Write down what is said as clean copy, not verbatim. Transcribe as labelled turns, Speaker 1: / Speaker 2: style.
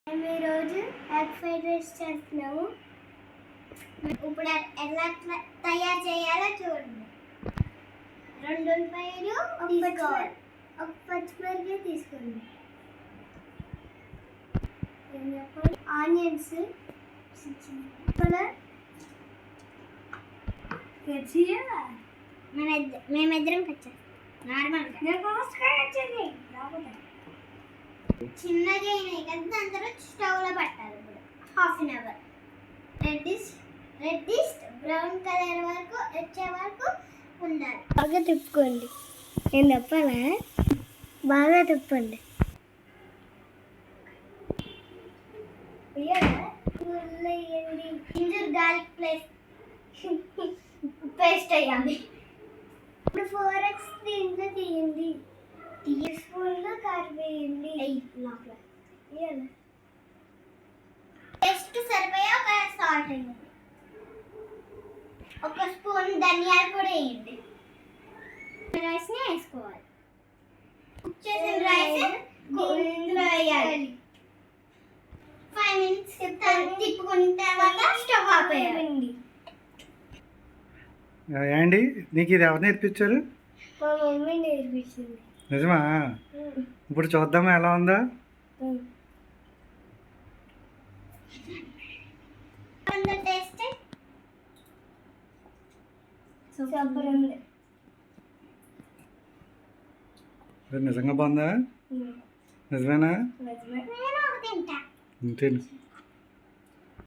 Speaker 1: మేము ఈరోజు egg fried rice చేస్తున్నాము. ఇప్పుడు ఎలా తయారు చేయాలో చూడండి. 2 ఉల్లిపాయలు, ఒక పచ్చిమిరపకాయ తీసుకోండి. ఆనియన్స్ మేమిద్దరం కట్ చేస్తాం. చిన్నగా అయినాయి కదా, దాని తర్వాత స్టవ్లో పెట్టాలి. ఇప్పుడు ½ అవర్ రెడ్డిష్ బ్రౌన్ కలర్ వరకు వచ్చే వరకు ఉండాలి. బాగా తిప్పుకోండి. నేను చెప్పాలా? బాగా తిప్పండి. జింజర్ గార్లిక్ పేస్ట్ వేయాలి. ఇప్పుడు 4x దీంట్లో తీయండి. టీస్పూన్లో కారం వేయండి. టేస్ట్ సరిపోయా ఒక సాల్ట్ వేయండి. 1 స్పూన్ ధనియాల పొడి వేయండి. రైస్ని వేసుకోవాలి. కుక్ చేసిన రైస్ ఇందులో వేయాలి. 5 మినిట్స్ తిప్పుకున్న తర్వాత స్టవ్ ఆపేయాలి.
Speaker 2: ఏండి నీకు ఇది ఎవరు నేర్పించారు?
Speaker 1: మా మమ్మీ నేర్పించింది.
Speaker 2: నిజమా? ఇప్పుడు చూద్దామా ఎలా ఉందా?
Speaker 1: టేస్ట్ సూపర్ ఉంది.
Speaker 2: నిజంగా బాగుందా? నిజమేనా?
Speaker 1: తింటా.
Speaker 2: తిను.